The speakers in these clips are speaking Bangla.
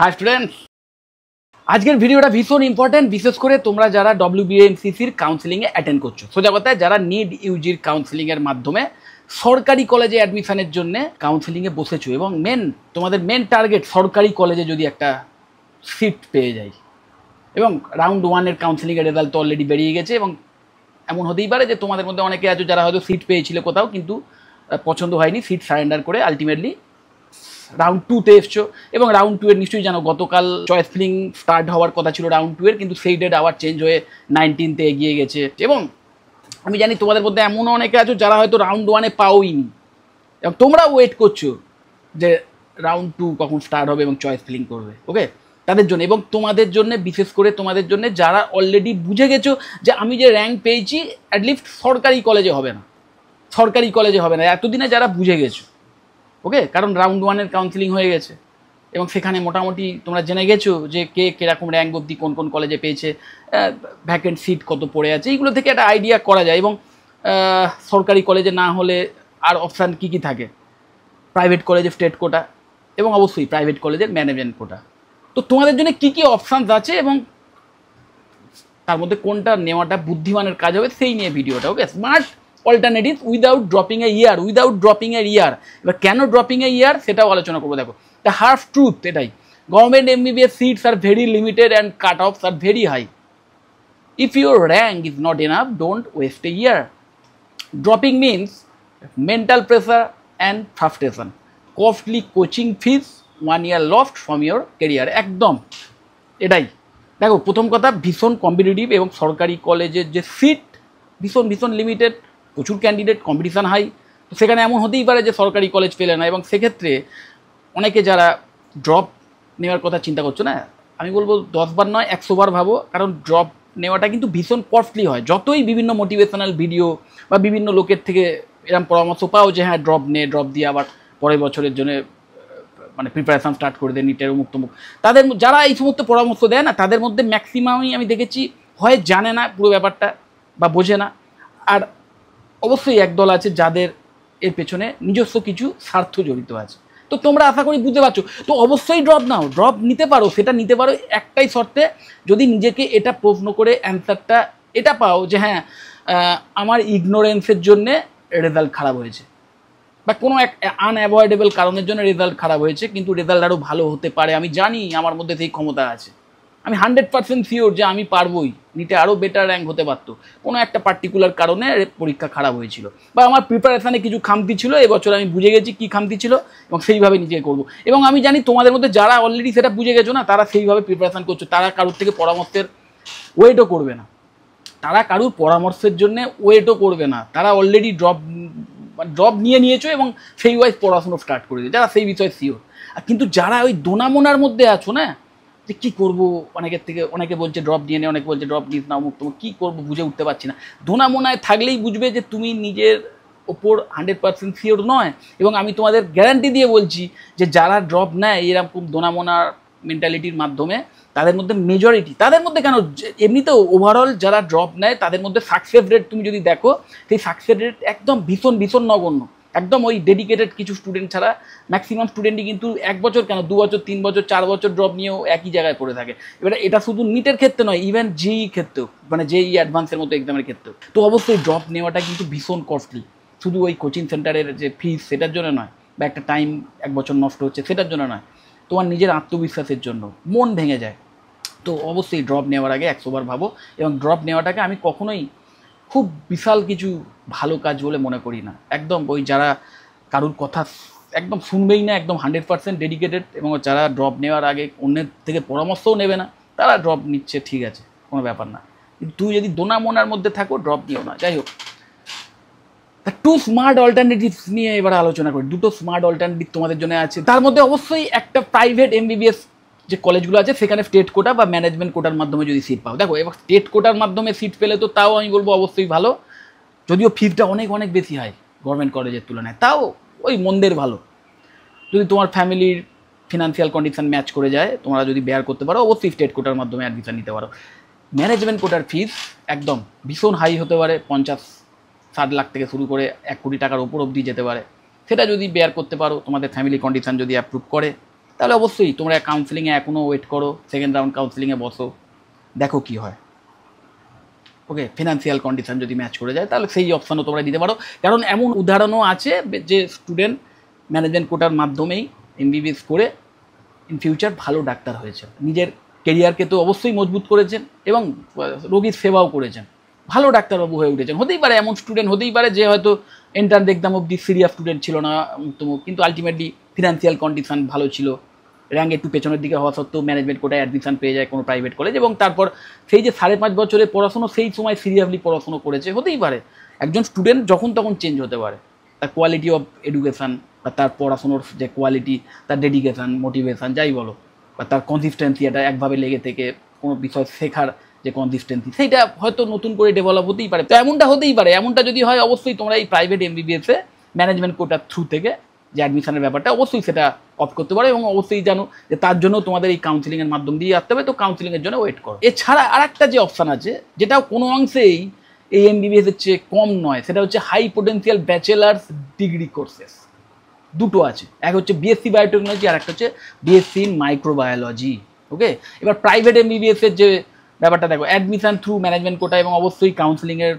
হাই স্টুডেন্টস, আজকের ভিডিওটা ভীষণ ইম্পর্টেন্ট, বিশেষ করে তোমরা যারা WBMCCর কাউন্সিলিংয়ে অ্যাটেন্ড করছো। সোজা কথায় যারা নিড ইউজির কাউন্সিলিংয়ের মাধ্যমে সরকারি কলেজে অ্যাডমিশনের জন্য কাউন্সিলিংয়ে বসেছো এবং তোমাদের মেন টার্গেট সরকারি কলেজে যদি একটা সিট পেয়ে যায়। এবং রাউন্ড 1-এর কাউন্সিলিংয়ের রেজাল্ট তো অলরেডি বেরিয়ে গেছে এবং এমন হতেই পারে যে তোমাদের মধ্যে অনেকে আছো যারা হয়তো সিট পেয়েছিল কোথাও, কিন্তু পছন্দ হয়নি, সিট সারেন্ডার করে আলটিমেটলি রাউন্ড 2-তে এসছো। এবং রাউন্ড 2-এর নিশ্চয়ই জানো, গতকাল চয়েস ফিলিং স্টার্ট হওয়ার কথা ছিল রাউন্ড 2-এর, কিন্তু সেই ডেট আবার চেঞ্জ হয়ে 19তে এগিয়ে গেছে। এবং আমি জানি তোমাদের মধ্যে এমনও অনেকে আছো যারা হয়তো রাউন্ড 1-এ পাওইনি এবং তোমরা ওয়েট করছো যে রাউন্ড 2 কখন স্টার্ট হবে এবং চয়েস ফিলিং করবে। ওকে, তাদের জন্য এবং তোমাদের জন্য, বিশেষ করে তোমাদের জন্য যারা অলরেডি বুঝে গেছো যে আমি যে র্যাঙ্ক পেয়েছি অ্যাটলিস্ট সরকারি কলেজে হবে না, সরকারি কলেজে হবে না, এতদিনে যারা বুঝে গেছো। ওকে, কারণ রাউন্ড 1-এর কাউন্সিলিং হয়ে গেছে এবং সেখানে মোটামুটি তোমরা জেনে গেছো যে কে কীরকম র্যাঙ্ক অবধি কোন কোন কলেজে পেয়েছে, ভ্যাকেন্ট সিট কত পড়ে আছে, এইগুলো থেকে একটা আইডিয়া করা যায়। এবং সরকারি কলেজে না হলে আর অপশান কী কী থাকে, প্রাইভেট কলেজে স্টেট কোটা এবং অবশ্যই প্রাইভেট কলেজের ম্যানেজমেন্ট কোটা। তো তোমাদের জন্য কী কী অপশানস আছে এবং তার মধ্যে কোনটা নেওয়াটা বুদ্ধিমানের কাজ হবে সেই নিয়ে ভিডিওটা। Okay, smart alternative without dropping a year. এবার কেন ড্রপিং এ ইয়ার সেটাও আলোচনা করবো। দেখো, দ্য হার্ফ ট্রুথ এটাই, government MBBS seats are very limited and cut offs are very high. If your rank is not enough, don't waste a year. Dropping means mental pressure and frustration, costly coaching fees, 1 year lost from your career. একদম এটাই। দেখো, প্রথম কথা, ভীষণ কম্পিটিটিভ এবং সরকারি কলেজের যে সিট ভীষণ লিমিটেড, প্রচুর ক্যান্ডিডেট, কম্পিটিশান হাই। তো সেখানে এমন হতেই পারে যে সরকারি কলেজ পেলে না এবং সেক্ষেত্রে অনেকে যারা ড্রপ নেওয়ার কথা চিন্তা করছো না, আমি বলবো 10 বার নয় 100 বার ভাবো, কারণ ড্রপ নেওয়াটা কিন্তু ভীষণ কস্টলি হয়। যতই বিভিন্ন মোটিভেশনাল ভিডিও বা বিভিন্ন লোকের থেকে এরকম পরামর্শ পাও যে হ্যাঁ ড্রপ দিয়ে আবার পরের বছরের জন্য মানে প্রিপারেশান স্টার্ট করে দেয় নিটের মুক্তমুখ, তাদের যারা এই সমস্ত পরামর্শ দেয় না, তাদের মধ্যে ম্যাক্সিমামই আমি দেখেছি হয় জানে না পুরো ব্যাপারটা বা বোঝে না, আর অবশ্যই একদল আছে যাদের এর পেছনে নিজস্ব কিছু স্বার্থ জড়িত আছে। তো তোমরা আশা করি বুঝতে পারছো। তো অবশ্যই ড্রপ নাও, ড্রপ নিতে পারো, সেটা নিতে পারো একটাই শর্তে, যদি নিজেকে এটা প্রশ্ন করে অ্যান্সারটা এটা পাও যে হ্যাঁ আমার ইগনোরেন্সের জন্যে রেজাল্ট খারাপ হয়েছে বা কোনো এক আনঅ্যাভয়েডেবল কারণের জন্য রেজাল্ট খারাপ হয়েছে, কিন্তু রেজাল্ট আরও ভালো হতে পারে, আমি জানি আমার মধ্যে সেই ক্ষমতা আছে, আমি 100% শিওর যে আমি পারবই, নিতে আরও বেটার র্যাঙ্ক হতে পারতো, কোনো একটা পার্টিকুলার কারণে পরীক্ষা খারাপ হয়েছিল বা আমার প্রিপারেশানে কিছু খামতি ছিল, এবছর আমি বুঝে গেছি কী খামতি ছিল এবং সেইভাবে নিজেকে করবো। এবং আমি জানি তোমাদের মধ্যে যারা অলরেডি সেটা বুঝে গেছো না, তারা সেইভাবে প্রিপারেশান করছো, তারা কারোর থেকে পরামর্শের ওয়েটও করবে না, তারা কারোর পরামর্শের জন্য ওয়েটও করবে না, তারা অলরেডি ড্রপ নিয়েছো এবং সেই ওয়াইজ পড়াশুনো স্টার্ট করে দিয়েছে, যারা সেই বিষয়ে শিওর। আর কিন্তু যারা ওই দোনামোনার মধ্যে আছো না, যে কী করবো, অনেকে বলছে ড্রপ নিয়ে নে, অনেকে বলছে ড্রপ নিস না, অমুক তোমার কী করবো বুঝে উঠতে পারছি না, দোনামোনায় থাকলেই বুঝবে যে তুমি নিজের ওপর 100% শিওর নয়। এবং আমি তোমাদের গ্যারান্টি দিয়ে বলছি যে যারা ড্রপ নেয় এরকম দোনামোনার মেন্টালিটির মাধ্যমে, তাদের মধ্যে মেজরিটি, তাদের মধ্যে কেন এমনিতেও ওভারঅল যারা ড্রপ নেয় তাদের মধ্যে সাকসেস রেট তুমি যদি দেখো, সেই সাকসেস রেট একদম ভীষণ নগণ্য। একদম ওই ডেডিকেটেড কিছু স্টুডেন্ট ছাড়া ম্যাক্সিমাম স্টুডেন্টই কিন্তু 1 বছর কেন 2 বছর 3 বছর 4 বছর ড্রপ নিয়েও একই জায়গায় পড়ে থাকে। এবার এটা শুধু নিটের ক্ষেত্রে নয়, ইভেন JEE ক্ষেত্রেও, মানে JEE অ্যাডভান্সের মতো এক্সামের ক্ষেত্রেও। তো অবশ্যই ড্রপ নেওয়াটা কিন্তু ভীষণ কস্টলি, শুধু ওই কোচিং সেন্টারের যে ফিস সেটার জন্য নয়, বা একটা টাইম 1 বছর নষ্ট হচ্ছে সেটার জন্য নয়, তোমার নিজের আত্মবিশ্বাসের জন্য মন ভেঙে যায়। তো অবশ্যই ড্রপ নেওয়ার আগে 100 বার ভাবো। এবং ড্রপ নেওয়াটাকে আমি কখনোই খুব বিশাল কিছু ভালো কাজ বলে মনে করি না। একদম ওই যারা কারুর কথা একদম শুনবেই না, একদম 100% ডেডিকেটেড, এবং যারা ড্রপ নেওয়ার আগে অন্যের থেকে পরামর্শও নেবে না, তারা ড্রপ নিচ্ছে, ঠিক আছে, কোনো ব্যাপার না। কিন্তু তুই যদি দোনামোনার মধ্যে থাকো, ড্রপ নিও না। যাই হোক, টু স্মার্ট অল্টারনেটিভস নিয়ে এবার আলোচনা করি। দুটো স্মার্ট অল্টারনেটিভ তোমাদের জন্য আছে, তার মধ্যে অবশ্যই একটা প্রাইভেট MBBS যে কলেজগুলো আছে সেখানে স্টেট কোটা বা ম্যানেজমেন্ট কোটার মাধ্যমে যদি সিট পাও। দেখো, এবার স্টেট কোটার মাধ্যমে সিট পেলে তো তাও আমি বলবো অবশ্যই ভালো, যদিও ফিসটা অনেক বেশি হয় গভর্নমেন্ট কলেজের তুলনায়, তাও ওই মন্দের ভালো। যদি তোমার ফ্যামিলির ফিনান্সিয়াল কন্ডিশন ম্যাচ করে যায়, তোমরা যদি বেয়ার করতে পারো, অবশ্যই স্টেট কোটার মাধ্যমে অ্যাডমিশন নিতে পারো। ম্যানেজমেন্ট কোটার ফিস একদম ভীষণ হাই হতে পারে, 50-60 লাখ থেকে শুরু করে 1 কোটি টাকার ওপর অবধি যেতে পারে। সেটা যদি বেয়ার করতে পারো, তোমাদের ফ্যামিলি কন্ডিশন যদি অ্যাপ্রুভ করে, তাহলে অবশ্যই তোমরা কাউন্সেলিংয়ে এখনও ওয়েট করো, সেকেন্ড রাউন্ড কাউন্সেলিংয়ে বসো, দেখো কি হয়। ওকে, ফিনান্সিয়াল কন্ডিশন যদি ম্যাচ করে যায় তাহলে সেই অপশানও তোমরা দিতে পারো। কারণ এমন উদাহরণও আছে যে স্টুডেন্ট ম্যানেজমেন্ট কোটার মাধ্যমেই এমবিবিএস করে ইন ফিউচার ভালো ডাক্তার হয়েছে, নিজের কেরিয়ারকে তো অবশ্যই মজবুত করেছেন এবং রোগীর সেবাও করেছেন, ভালো ডাক্তারবাবু হয়ে উঠেছেন। হতেই পারে এমন স্টুডেন্ট, হতেই পারে যে হয়তো এন্ট্রান্স এক্সাম অব্দি সিরিয়াস স্টুডেন্ট ছিল না, কিন্তু আলটিমেটলি ফিনান্সিয়াল কন্ডিশন ভালো ছিল, র্যাঙ্ক একটু পেছনের দিকে হওয়া সত্ত্বেও ম্যানেজমেন্ট কোটায় অ্যাডমিশন পেয়ে যায় কোনো প্রাইভেট কলেজ, এবং তারপর সেই যে 5.5 বছরের পড়াশুনো, সেই সময় সিরিয়াসলি পড়াশুনো করেছে। হতেই পারে একজন স্টুডেন্ট যখন তখন চেঞ্জ হতে পারে, তার কোয়ালিটি অফ এডুকেশান বা তার পড়াশুনোর যে কোয়ালিটি, তার ডেডিকেশান, মোটিভেশান যাই বলো, বা তার কনসিস্টেন্সি, এটা একভাবে লেগে থেকে কোনো বিষয় শেখার যে কনসিস্টেন্সি, সেইটা হয়তো নতুন করে ডেভেলপ হতেই পারে। তো এমনটা হতেই পারে, এমনটা যদি হয় অবশ্যই তোমরা এই প্রাইভেট এমবিবিএসে ম্যানেজমেন্ট কোটার থ্রু থেকে যে অ্যাডমিশনের ব্যাপারটা অবশ্যই সেটা অপ্ট করতে পারো, এবং অবশ্যই জানো যে তার জন্য তোমাদের এই কাউন্সিলিংয়ের মাধ্যম দিয়ে আসতে হবে। তো কাউন্সিলিংয়ের জন্য ওয়েট করো। এছাড়া আর একটা যে অপশান আছে, যেটাও কোনো অংশেই এই এমবিবিএসের চেয়ে কম নয়, সেটা হচ্ছে high potential bachelors degree courses. দুটো আছে, এক হচ্ছে বিএসসি বায়োটেকনোলজি আর একটা হচ্ছে বিএসসি ইন মাইক্রোবায়োলজি। ওকে, এবার প্রাইভেট এমবিবিএসের যে ব্যাপারটা দেখো, অ্যাডমিশন থ্রু ম্যানেজমেন্ট কোটা এবং অবশ্যই কাউন্সিলিংয়ের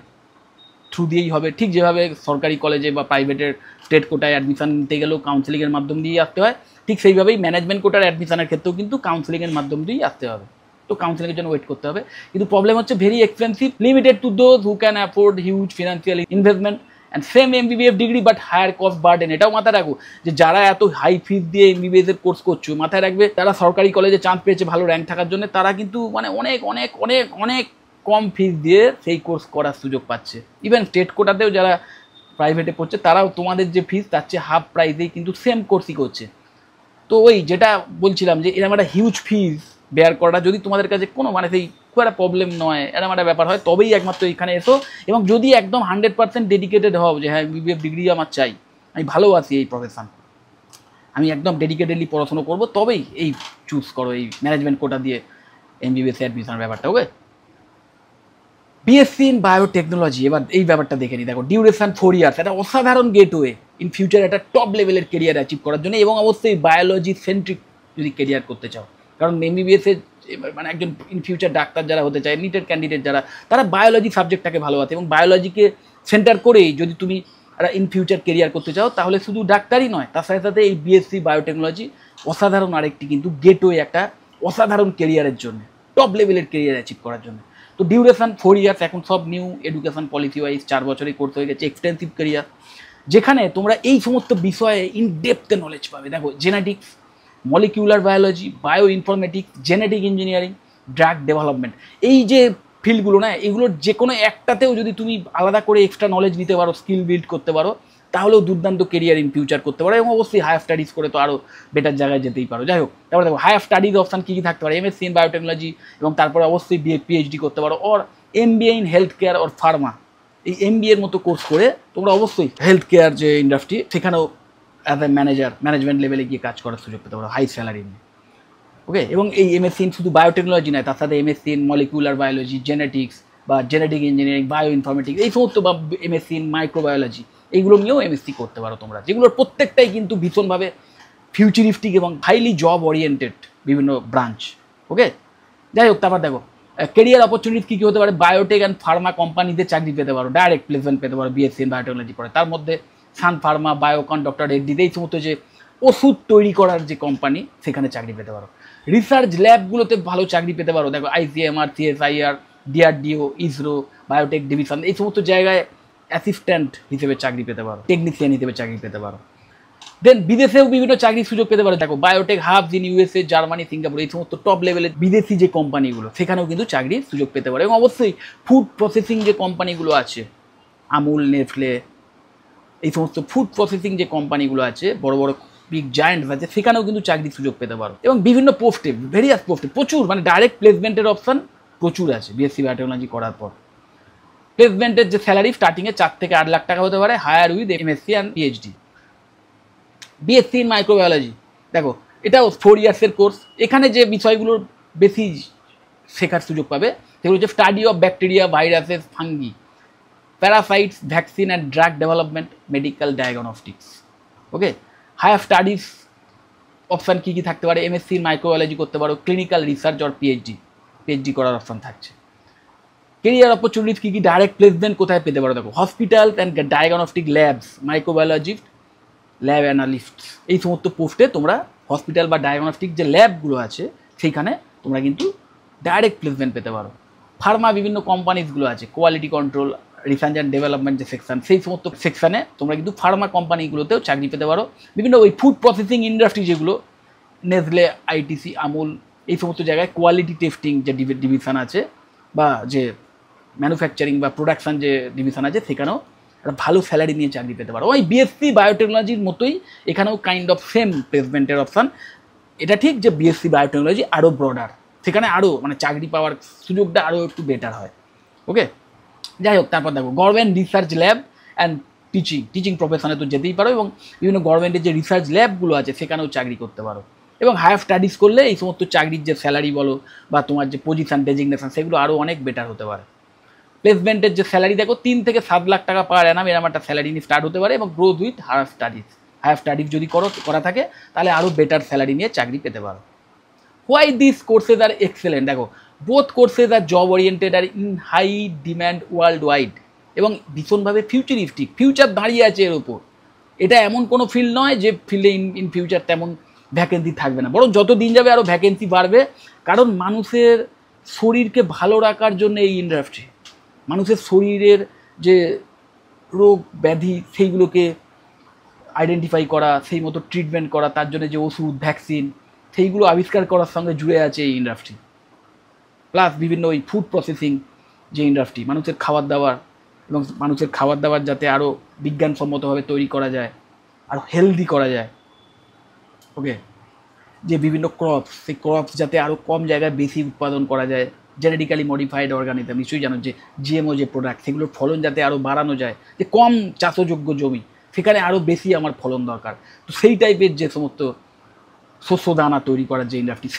থ্রু দিয়েই হবে। ঠিক যেভাবে সরকারি কলেজে বা প্রাইভেটের স্টেট কোটায় অ্যাডমিশন নিতে গেলেও কাউন্সিলিংয়ের মাধ্যম দিয়েই আসতে হয়, ঠিক সেইভাবেই ম্যানেজমেন্ট কোটার অ্যাডমিশনের ক্ষেত্রেও কিন্তু কাউন্সিলিংয়ের মাধ্যম দিয়েই আসতে হবে। তো কাউন্সিলিংয়ের জন্য ওয়েট করতে হবে, কিন্তু প্রবলেম হচ্ছে very expensive, limited to those who can afford huge financial investment and same MBBS degree but higher cost burden. এটাও মাথায় রাখো যে যারা এত হাই ফিস দিয়ে এমবিবিএস এর কোর্স করছো, মাথায় রাখবে তারা সরকারি কলেজে চান্স পেয়েছে ভালো র্যাঙ্ক থাকার জন্য, তারা কিন্তু মানে অনেক অনেক অনেক অনেক কম ফিস দিয়ে সেই কোর্স করার সুযোগ পাচ্ছে। ইভেন স্টেট কোটাতেও যারা প্রাইভেটে পড়ছে তারাও তোমাদের যে ফিস তার চেয়ে হাফ প্রাইসেই কিন্তু সেম কোর্সই করছে। তো ওই যেটা বলছিলাম যে এরকম একটা হিউজ ফিস বেয়ার করাটা যদি তোমাদের কাছে কোনো মানে সেই খুব একটা প্রবলেম নয়, এরকম একটা ব্যাপার হয়, তবেই একমাত্র এখানে এসো। এবং যদি একদম 100% ডেডিকেটেড হও যে হ্যাঁ বিবিএফ ডিগ্রি আমার চাই, আমি ভালোবাসি এই প্রফেশন, আমি একদম ডেডিকেটেডলি পড়াশোনা করবো, তবেই এই চুজ করো এই ম্যানেজমেন্ট কোটা দিয়ে এমবিবিএস অ্যাডমিশনের ব্যাপারটা। ওকে, বিএসসি ইন বায়োটেকনোলজি, এবার এই ব্যাপারটা দেখে নিই। দেখো, ডিউরেশন 4 ইয়ার্স, একটা অসাধারণ গেটওয়ে ইন ফিউচার একটা টপ লেভেলের কেরিয়ার অ্যাচিভ করার জন্য, এবং অবশ্যই বায়োলজি সেন্ট্রিক যদি কেরিয়ার করতে চাও। কারণ এমবিবিএসের মানে একজন ইন ফিউচার ডাক্তার যারা হতে চায়, নিটের ক্যান্ডিডেট যারা, তারা বায়োলজি সাবজেক্টটাকে ভালোবাসে, এবং বায়োলজিকে সেন্টার করেই যদি তুমি ইন ফিউচার কেরিয়ার করতে চাও, তাহলে শুধু ডাক্তারই নয়, তার সাথে সাথে এই বিএসসি বায়োটেকনোলজি অসাধারণ আরেকটি কিন্তু গেটওয়ে একটা অসাধারণ কেরিয়ারের জন্য, টপ লেভেলের কেরিয়ার অ্যাচিভ করার জন্য। তো ডিউরেশন 4 ইয়ার্স, এখন সব নিউ এডুকেশন পলিসি ওয়াইজ 4 বছরেই করতে হয়ে গেছে, এক্সটেন্সিভ কেরিয়ার, যেখানে তোমরা এই সমস্ত বিষয়ে ইন ডেপথে নলেজ পাবে। দেখো, genetics, molecular biology, bio informatics, genetic engineering, drug development, এই যে ফিল্ডগুলো না, এগুলোর যে কোনো একটাতেও যদি তুমি আলাদা করে এক্সট্রা নলেজ নিতে পারো, স্কিল বিল্ড করতে পারো, তাহলেও দুর্দান্ত কেরিয়ার ইন ফিউচার করতে পারো, এবং অবশ্যই হায়ার স্টাডিজ করে তো আরও বেটার জায়গায় যেতেই পারো। যাই হোক, তারপরে দেখো হায়ার স্টাডিজ অপশান কী কী থাকতে পারে, এমএসসি ইন বায়োটেকনোলজি, এবং তারপরে অবশ্যই পিএইচডি করতে পারো, or MBA in health care or Pharma. এই এমবিএর মতো কোর্স করে তোমরা অবশ্যই হেলথ কেয়ার যে ইন্ডাস্ট্রি, সেখানেও অ্যাজ এ ম্যানেজমেন্ট লেভেলে গিয়ে কাজ করার সুযোগ পেতে পারো, হাই স্যালারি নিয়ে। ওকে, এবং এই এমএসসি ইন শুধু বায়োটেকনোলজি নয়, তার সাথে MSc in molecular biology, genetics বা জেনেটিক ইঞ্জিনিয়ারিং, বায়ো ইনফরমেটিক্স, এই সমস্ত, বা এমএসসি ইন মাইক্রোবায়োলজি, এইগুলো নিয়েও এমএসসি করতে পারো তোমরা, যেগুলোর প্রত্যেকটাই কিন্তু ভীষণভাবে ফিউচারিস্টিক এবং হাইলি জব ওরিয়েন্টেড বিভিন্ন ব্রাঞ্চ। ওকে, যাই হোক, তারপর দেখো কেরিয়ার অপরচুনিটি কী কী হতে পারে। বায়োটেক অ্যান্ড ফার্মা কোম্পানিতে চাকরি পেতে পারো, ডাইরেক্ট প্লেসমেন্ট পেতে পারো বিএসসি ইন বায়োটেকনোলজি পড়ে। তার মধ্যে সান ফার্মা, বায়োকন, ডক্টর রেড্ডিতে, এই সমস্ত যে ওষুধ তৈরি করার যে কোম্পানি, সেখানে চাকরি পেতে পারো। রিসার্চ ল্যাবগুলোতে ভালো চাকরি পেতে পারো। দেখো, ICMR, CSIR, DRDO, ISRO, biotech division, এই সমস্ত জায়গায় অ্যাসিস্ট্যান্ট হিসেবে চাকরি পেতে পারো, টেকনিশিয়ান হিসেবে চাকরি পেতে পারো। দেন বিদেশেও বিভিন্ন চাকরির সুযোগ পেতে পারো। দেখো, biotech hubs in USA, Germany, Singapore, এই সমস্ত টপ লেভেলের বিদেশি যে কোম্পানিগুলো, সেখানেও কিন্তু চাকরির সুযোগ পেতে পারো। এবং অবশ্যই ফুড প্রসেসিং যে কোম্পানিগুলো আছে, আমুল, নেসলে, এই সমস্ত ফুড প্রসেসিং যে কোম্পানিগুলো আছে, বড় বড় বিগ জায়েন্টস আছে, সেখানেও কিন্তু চাকরির সুযোগ পেতে পারো। এবং বিভিন্ন পোস্টে, ভেরিয়াস পোস্টে প্রচুর, মানে ডাইরেক্ট প্লেসমেন্টের অপশান প্রচুর আছে বিএসসি বায়োটেকনোলজি করার পর। প্লেসমেন্টের যে স্যালারি স্টার্টিংয়ে 4 থেকে 8 লাখ টাকা হতে পারে, higher with MSc and PhD. BSc in microbiology, দেখো এটাও 4 ইয়ার্সের কোর্স। এখানে যে বিষয়গুলোর বেশি শেখার সুযোগ পাবে সেগুলো হচ্ছে study of bacteria, viruses, fungi, parasites, vaccine and drug development, medical diagnostics. Okay, higher studies option কী কী থাকতে পারে, এমএসসি মাইক্রোবায়োলজি করতে পারো, ক্লিনিক্যাল রিসার্চ আর পিএইচডি করার অপশান থাকছে। কেরিয়ার অপরচুনিটিস কী কী, ডাইরেক্ট প্লেসমেন্ট কোথায় পেতে পারো দেখো, hospital and diagnostic labs, microbiologist, lab analyst, এই সমস্ত পোস্টে তোমরা হসপিটাল বা ডায়াগনস্টিক যে ল্যাবগুলো আছে সেইখানে তোমরা কিন্তু ডাইরেক্ট প্লেসমেন্ট পেতে পারো। ফার্মা বিভিন্ন কোম্পানিজগুলো আছে, quality control, research and development যে সেকশন, সেই সমস্ত সেকশানে তোমরা কিন্তু ফার্মা কোম্পানিগুলোতেও চাকরি পেতে পারো। বিভিন্ন ওই ফুড প্রসেসিং ইন্ডাস্ট্রি যেগুলো, নেসলে, আইটিসি, আমুল, এই সমস্ত জায়গায় কোয়ালিটি টেস্টিং যে ডিভিশন আছে বা যে ম্যানুফ্যাকচারিং বা প্রোডাকশান যে ডিভিশন আছে সেখানেও একটা ভালো স্যালারি নিয়ে চাকরি পেতে পারো। ওই বিএসসি বায়োটেকনোলজির মতোই এখানেও কাইন্ড অফ সেম প্লেসমেন্টের অপশান। এটা ঠিক যে বিএসসি বায়োটেকনোলজি আরও ব্রডার, সেখানে আরও মানে চাকরি পাওয়ার সুযোগটা আরও একটু বেটার হয়। ওকে, যাই হোক, তারপর দেখো government research lab and teaching প্রফেশনে তো যেতেই পারো, এবং বিভিন্ন গভর্নমেন্টের যে রিসার্চ ল্যাবগুলো আছে সেখানেও চাকরি করতে পারো। এবং হায়ার স্টাডিজ করলে এই সমস্ত চাকরির যে স্যালারি বলো বা তোমার যে পজিশন ডেজিগনেশন সেগুলো আরও অনেক বেটার হতে পারে। প্লেসমেন্টের যে স্যালারি দেখো 3 থেকে 7 লাখ টাকা পার অ্যানাম এরকম একটা স্যালারি নিয়ে স্টার্ট হতে পারে, এবং গ্রোথ উইথ হায়ার স্টাডিজ যদি করা থাকে তাহলে আরও বেটার স্যালারি নিয়ে চাকরি পেতে পারো। Why this courses are excellent, দেখো both courses are job oriented are in high demand worldwide, এবং ভীষণভাবে ফিউচারিস্টিক, ফিউচার দাঁড়িয়ে আছে এর ওপর। এটা এমন কোনো ফিল্ড নয় যে ফিল্ডে ইন ফিউচার তেমন ভ্যাকেন্সি থাকবে না, বরং যত দিন যাবে আরও ভ্যাকেন্সি বাড়বে। কারণ মানুষের শরীরকে ভালো রাখার জন্য এই ইন্ডাস্ট্রি, মানুষের শরীরের যে রোগ ব্যাধি সেইগুলোকে আইডেন্টিফাই করা, সেই মতো ট্রিটমেন্ট করা, তার জন্য যে ওষুধ ভ্যাকসিন সেইগুলো আবিষ্কার করার সঙ্গে জুড়ে আছে এই ইন্ডাস্ট্রি। প্লাস বিভিন্ন ওই ফুড প্রসেসিং যে ইন্ডাস্ট্রি, মানুষের খাবার দাবার, এবং মানুষের খাবার দাবার যাতে আরও বিজ্ঞানসম্মতভাবে তৈরি করা যায়, আরও হেলদি করা যায়। ওকে, যে বিভিন্ন ক্রপস, সেই ক্রপস যাতে আরও কম জায়গায় বেশি উৎপাদন করা যায়, জেনেটিক্যালি মডিফাইড অর্গানিজম, নিশ্চয়ই জানো যে জিএমও যে প্রোডাক্ট, সেগুলোর ফলন যাতে আরও বাড়ানো যায়, যে কম চাষযোগ্য জমি সেখানে আরও বেশি আমার ফলন দরকার, তো সেই টাইপের যে সমস্ত শস্য দানা তৈরি করার যে ইন্ডাস্ট্রি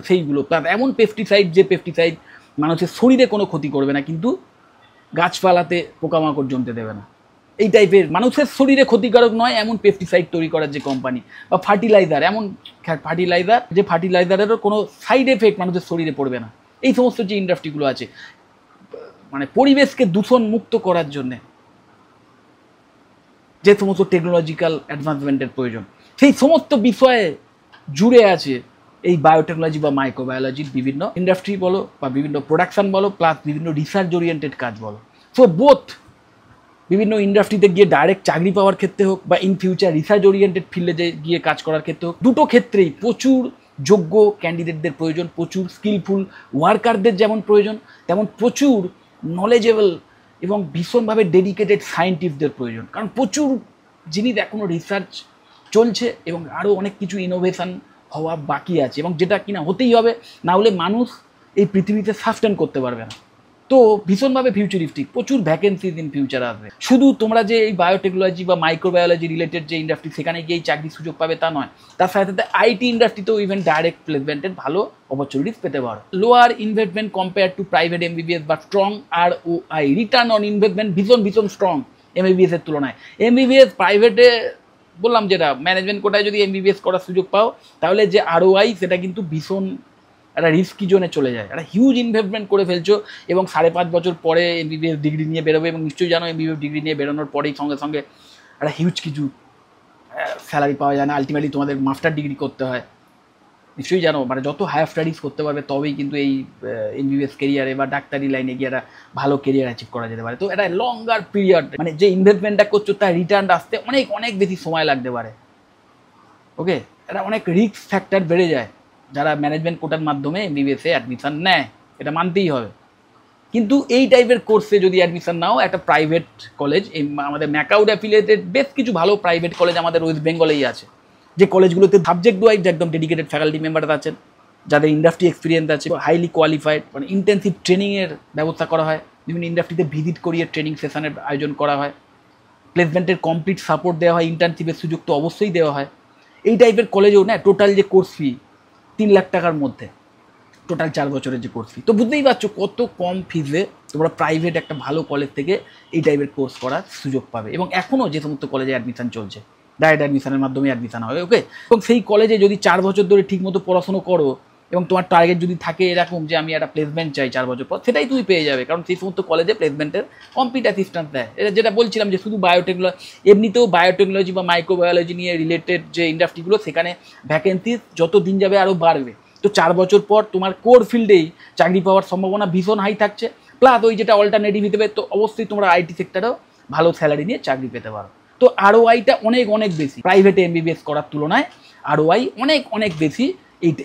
সেইগুলো, প্লাস এমন পেস্টিসাইড মানুষের শরীরে কোনো ক্ষতি করবে না কিন্তু গাছপালাতে পোকামাকড় জমতে দেবে না, এই টাইপের মানুষের শরীরে ক্ষতিকারক নয় এমন পেস্টিসাইড তৈরি করার যে কোম্পানি, বা ফার্টিলাইজার, এমন ফার্টিলাইজার যে ফার্টিলাইজারেরও কোনো সাইড এফেক্ট মানুষের শরীরে পড়বে না, এই সমস্ত যে ইন্ডাস্ট্রিগুলো আছে, মানে পরিবেশকে দূষণ মুক্ত করার জন্যে যে সমস্ত টেকনোলজিক্যাল অ্যাডভান্সমেন্টের প্রয়োজন, সেই সমস্ত বিষয়ে জুড়ে আছে এই বায়োটেকনোলজি বা মাইক্রোবায়োলজির বিভিন্ন ইন্ডাস্ট্রি বলো বা বিভিন্ন প্রোডাকশান বলো, প্লাস বিভিন্ন রিসার্চ ওরিয়েন্টেড কাজ বলো। সো বোথ বিভিন্ন ইন্ডাস্ট্রিতে গিয়ে ডাইরেক্ট চাকরি পাওয়ার ক্ষেত্রে হোক বা ইন ফিউচার রিসার্চ ওরিয়েন্টেড ফিল্ডে গিয়ে কাজ করার ক্ষেত্রে হোক, দুটো ক্ষেত্রেই প্রচুর যোগ্য ক্যান্ডিডেটদের প্রয়োজন, প্রচুর স্কিলফুল ওয়ার্কারদের যেমন প্রয়োজন, তেমন প্রচুর নলেজেবল এবং ভীষণভাবে ডেডিকেটেড সায়েন্টিস্টদের প্রয়োজন। কারণ প্রচুর জিনিস এখনও রিসার্চ চলছে এবং আরও অনেক কিছু ইনোভেশন হওয়া বাকি আছে, এবং যেটা কিনা হতেই হবে, না হলে মানুষ এই পৃথিবীতে সাস্টেন করতে পারবে না। তো ভীষণভাবে ফিউচারিস্টিক, প্রচুর ভ্যাকেন্সিজ ইন ফিউচার আসবে। শুধু তোমরা যে এই বায়োটেকনোলজি বা মাইক্রোবায়োলজি রিলেটেড যে ইন্ডাস্ট্রি সেখানে গিয়ে এই চাকরির সুযোগ পাবে তা নয়, তার সাথে সাথে আইটি ইন্ডাস্ট্রিতেও ইভেন ডাইরেক্ট প্লেসমেন্টের ভালো অপরচুনিটিস পেতে পারো। Lower investment compare to private MBBS বা strong ROI, return on investment ভীষণ স্ট্রং এমবিবিএস এর তুলনায়। এমবিবিএস প্রাইভেটে বললাম যেটা ম্যানেজমেন্ট কোটায় যদি এমবিবিএস করার সুযোগ পাও তাহলে যে ROI সেটা কিন্তু ভীষণ একটা রিস্কি জোনে চলে যায়, একটা হিউজ ইনভেস্টমেন্ট করে ফেলছো এবং 5.5 বছর পরে এমবিবিএস ডিগ্রি নিয়ে বেরোবে, এবং নিশ্চয়ই জানো এমবিবিএস ডিগ্রি নিয়ে বেরোনোর পরেই সঙ্গে সঙ্গে একটা হিউজ কিছু স্যালারি পাওয়া যায় না, আলটিমেটলি তোমাদের মাস্টার ডিগ্রি করতে হয়। নিশ্চয়ই জানো মানে যত হায়ার স্টাডিজ করতে পারবে তবেই কিন্তু এই এমবিবিএস কেরিয়ারে বা ডাক্তারি লাইনে গিয়ে একটা ভালো কেরিয়ার অ্যাচিভ করা যেতে পারে। তো এটা লঙ্গার পিরিয়ড, মানে যে ইনভেস্টমেন্টটা করছো তার রিটার্ন আসতে অনেক বেশি সময় লাগতে পারে। ওকে, এটা অনেক রিস্ক ফ্যাক্টর বেড়ে যায় যারা ম্যানেজমেন্ট কোটার মাধ্যমে এমবিবিএসে অ্যাডমিশন নেয়, এটা মানতেই হবে। কিন্তু এই টাইপের কোর্সে যদি অ্যাডমিশন নাও, একটা প্রাইভেট কলেজ, আমাদের ম্যাকাউড অ্যাফিলিয়েটেড বেশ কিছু ভালো প্রাইভেট কলেজ আমাদের ওয়েস্ট বেঙ্গলেই আছে, যে কলেজগুলোতে সাবজেক্ট ওয়াইজ একদম ডেডিকেটেড ফ্যাকাল্টি মেম্বাররা আছেন, যাদের ইন্ডাস্ট্রি এক্সপিরিয়েন্স আছে, হাইলি কোয়ালিফাইড, মানে ইন্টেন্সিভ ট্রেনিংয়ের ব্যবস্থা করা হয়, বিভিন্ন ইন্ডাস্ট্রিতে ভিজিট করিয়ে ট্রেনিং সেশনের আয়োজন করা হয়, প্লেসমেন্টের কমপ্লিট সাপোর্ট দেওয়া হয়, ইন্টার্নশিপের সুযোগ তো অবশ্যই দেওয়া হয়। এই টাইপের কলেজেও না টোটাল যে কোর্স ফি 3 লাখ টাকার মধ্যে, টোটাল 4 বছরের যে কোর্স ফি, তো বুঝতেই পারছো কত কম ফিজে তোমরা প্রাইভেট একটা ভালো কলেজ থেকে এই টাইপের কোর্স করার সুযোগ পাবে। এবং এখনও যে সমস্ত কলেজে অ্যাডমিশন চলছে ডাইরেক্ট অ্যাডমিশনের মাধ্যমে অ্যাডমিশন হবে, ওকে। এবং সেই কলেজে যদি 4 বছর ধরে ঠিকমতো পড়াশোনা করো এবং তোমার টার্গেট যদি থাকে এরকম যে আমি একটা প্লেসমেন্ট চাই 4 বছর পর, সেটাই তুমি পেয়ে যাবে, কারণ সেই সমস্ত কলেজে প্লেসমেন্টের কমপ্লিট অ্যাসিস্ট্যান্স দেয়। এটা যেটা বলছিলাম যে শুধু বায়োটেকনোলজি, এমনিতেও বায়োটেকনোলজি বা মাইক্রোবায়োলজি নিয়ে রিলেটেড যে ইন্ডাস্ট্রিগুলো সেখানে ভ্যাকেন্সি যত দিন যাবে আরও বাড়বে। তো 4 বছর পর তোমার কোর ফিল্ডেই চাকরি পাওয়ার সম্ভাবনা ভীষণ হাই থাকছে। প্লাস ওই যেটা অল্টারনেটিভ হিসেবে তো অবশ্যই তোমরা আইটি সেক্টরেও ভালো স্যালারি নিয়ে চাকরি পেতে পারো। তো আরওআইটা অনেক অনেক বেশি প্রাইভেটে এমবিবিএস করার তুলনায়, আরওআই অনেক অনেক বেশি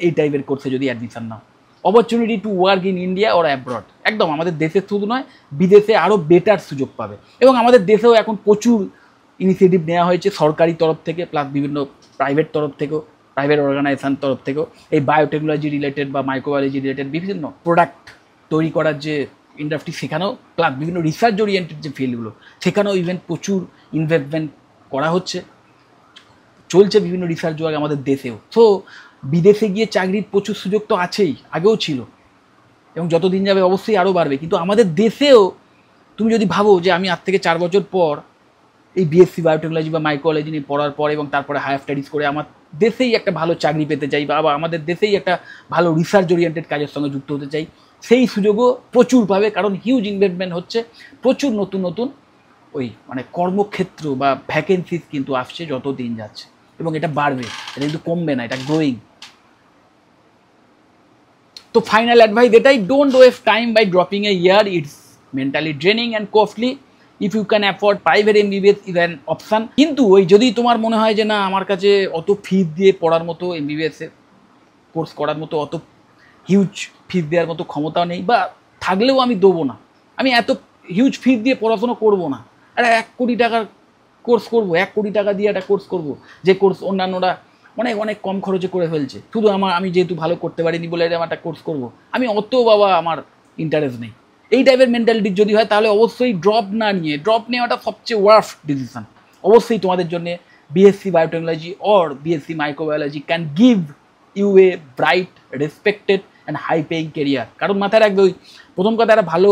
এই টাইপের কোর্সে যদি admission now. Opportunity to work in India or abroad, একদম আমাদের দেশের শুধু নয় বিদেশে আরও বেটার সুযোগ পাবে। এবং আমাদের দেশেও এখন প্রচুর ইনিশিয়েটিভ নেওয়া হয়েছে সরকারি তরফ থেকে, প্লাস বিভিন্ন প্রাইভেট তরফ থেকেও, প্রাইভেট অর্গানাইজেশন তরফ থেকেও এই বায়োটেকনোলজি রিলেটেড বা মাইক্রোবায়োলজি রিলেটেড বিভিন্ন প্রোডাক্ট তৈরি করার যে ইন্ডাস্ট্রি সেখানেও, প্লাস বিভিন্ন রিসার্চ ওরিয়েন্টেড যে ফিল্ডগুলো সেখানেও ইভেন প্রচুর ইনভেস্টমেন্ট করা হচ্ছে, চলছে বিভিন্ন রিসার্চ ওয়ার্ক আমাদের দেশেও। সো বিদেশে গিয়ে চাকরির প্রচুর সুযোগ তো আছেই, আগেও ছিল এবং যতদিন যাবে অবশ্যই আরও বাড়বে। কিন্তু আমাদের দেশেও তুমি যদি ভাবো যে আমি আজ থেকে 4 বছর পর এই বিএসসি বায়োটেকনোলজি বা মাইক্রোবায়োলজি নিয়ে পড়ার পর এবং তারপরে হায়ার স্টাডিজ করে আমার দেশেই একটা ভালো চাকরি পেতে চাই বা আমাদের দেশেই একটা ভালো রিসার্চ ওরিয়েন্টেড কাজের সঙ্গে যুক্ত হতে চাই, সেই সুযোগও প্রচুর পাবে, কারণ হিউজ ইনভেস্টমেন্ট হচ্ছে, প্রচুর নতুন নতুন ওই মানে কর্মক্ষেত্র বা ভ্যাকেন্সিস কিন্তু আসছে যত দিন যাচ্ছে, এবং এটা বাড়বে, এটা কিন্তু কমবে না, এটা গ্রোয়িং। তো ফাইনাল অ্যাডভাইস এটাই, don't waste time by dropping a year, it's mentally draining and costly. If you can afford private MBBS is an option. কিন্তু ওই যদি তোমার মনে হয় যে না আমার কাছে অত ফিস দিয়ে পড়ার মতো, এমবিবিএসের কোর্স করার মতো অত হিউজ ফিস দেওয়ার মতো ক্ষমতাও নেই, বা থাকলেও আমি দেবো না, আমি এত হিউজ ফিস দিয়ে পড়াশোনা করবো না, একটা 1 কোটি টাকার কোর্স করবো, 1 কোটি টাকা দিয়ে একটা কোর্স করবো, যে কোর্স অন্যান্যরা অনেক অনেক কম খরচে করে ফেলছে, শুধু আমি যেহেতু ভালো করতে পারিনি বলে আমার একটা কোর্স করবো, আমি অত বাবা আমার ইন্টারেস্ট নেই, এই টাইপের মেন্টালিটি যদি হয় তাহলে অবশ্যই ড্রপ না নিয়ে, ড্রপ নেওয়াটা সবচেয়ে ওয়ার্স্ট ডিসিশন। অবশ্যই তোমাদের জন্য BSc biotechnology or BSc microbiology can give you a bright, respected and high paying career. কারণ মাথায় রাখবে ওই প্রথম কথা, একটা ভালো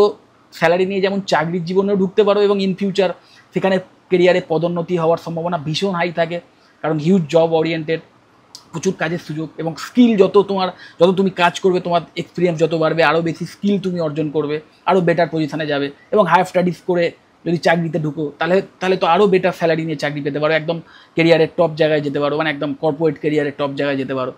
স্যালারি নিয়ে যেমন চাকরির জীবনেও ঢুকতে পারো এবং ইন ফিউচার সেখানে কেরিয়ারে পদোন্নতি হওয়ার সম্ভাবনা ভীষণ হাই থাকে, কারণ হিউজ জব ওরিয়েন্টেড, প্রচুর কাজের সুযোগ, এবং স্কিল যত তুমি কাজ করবে তোমার এক্সপিরিয়েন্স যত বাড়বে, আরও বেশি স্কিল তুমি অর্জন করবে, আরও বেটার পজিশনে যাবে, এবং হায়ার স্টাডিজ করে যদি চাকরিতে ঢুকো তাহলে তো আরও বেটার স্যালারি নিয়ে চাকরি পেতে পারো, একদম কেরিয়ারের টপ জায়গায় যেতে পারো, মানে একদম কর্পোরেট কেরিয়ারের টপ জায়গায় যেতে পারো।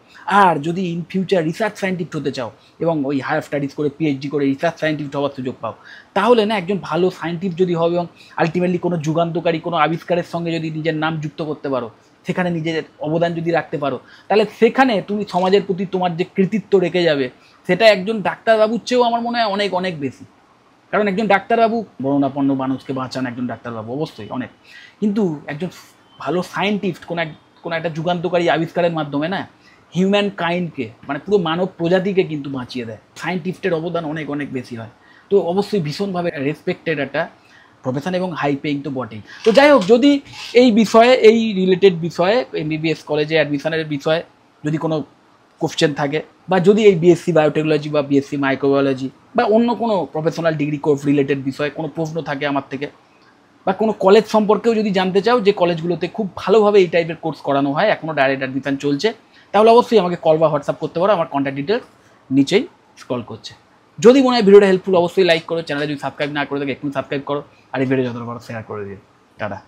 আর যদি ইন ফিউচার রিসার্চ সায়েন্টিস্ট হতে চাও এবং ওই হায়ার স্টাডিজ করে পিএইচডি করে রিসার্চ সায়েন্টিস্ট হওয়ার সুযোগ পাও, তাহলে না একজন ভালো সায়েন্টিস্ট যদি হবে এবং আলটিমেটলি কোনো যুগান্তকারী কোনো আবিষ্কারের সঙ্গে যদি নিজের নাম যুক্ত করতে পারো, সেখানে নিজের অবদান যদি রাখতে পারো, তাহলে সেখানে তুমি সমাজের প্রতি তোমার যে কৃতিত্ব রেখে যাবে সেটা একজন ডাক্তারবাবুর চেয়েও আমার মনে হয় অনেক অনেক বেশি। কারণ একজন ডাক্তারবাবু মরণাপন্ন মানুষকে বাঁচান একজন ডাক্তারবাবু অবশ্যই অনেক, কিন্তু একজন ভালো সায়েন্টিস্ট কোনো একটা যুগান্তকারী আবিষ্কারের মাধ্যমে না হিউম্যান কাইন্ডকে, মানে পুরো মানব প্রজাতিকে কিন্তু বাঁচিয়ে দেয়। সায়েন্টিস্টের অবদান অনেক অনেক বেশি হয়। তো অবশ্যই ভীষণভাবে রেসপেক্টেড একটা প্রফেশন এবং হাই পেইং তো বটেই। তো যাই হোক, যদি এই বিষয়ে, এই রিলেটেড বিষয়ে, এমবিবিএস কলেজে অ্যাডমিশনের বিষয়ে যদি কোনো কোশ্চেন থাকে, বা যদি এই বিএসসি বায়োটেকনোলজি বা বিএসসি মাইক্রোবায়োলজি বা অন্য কোনো প্রফেশনাল ডিগ্রি কোর্স রিলেটেড বিষয়ে কোনো প্রশ্ন থাকে আমার থেকে, বা কোনো কলেজ সম্পর্কেও যদি জানতে চাও যে কলেজগুলোতে খুব ভালোভাবে এই টাইপের কোর্স করানো হয়, এখনও ডাইরেক্ট অ্যাডমিশন চলছে, তাহলে অবশ্যই আমাকে কল বা হোয়াটসঅ্যাপ করতে পারো, আমার কন্ট্যাক্ট ডিটেলস নিচেই স্ক্রল করছে। যদি মনে হয় ভিডিওটা হেল্পফুল অবশ্যই লাইক করো, চ্যানেলে যদি সাবস্ক্রাইব না করে থাকে একটু সাবস্ক্রাইব করো, আর এই ভিডিও যতটা পারো শেয়ার করে দিও। টাটা।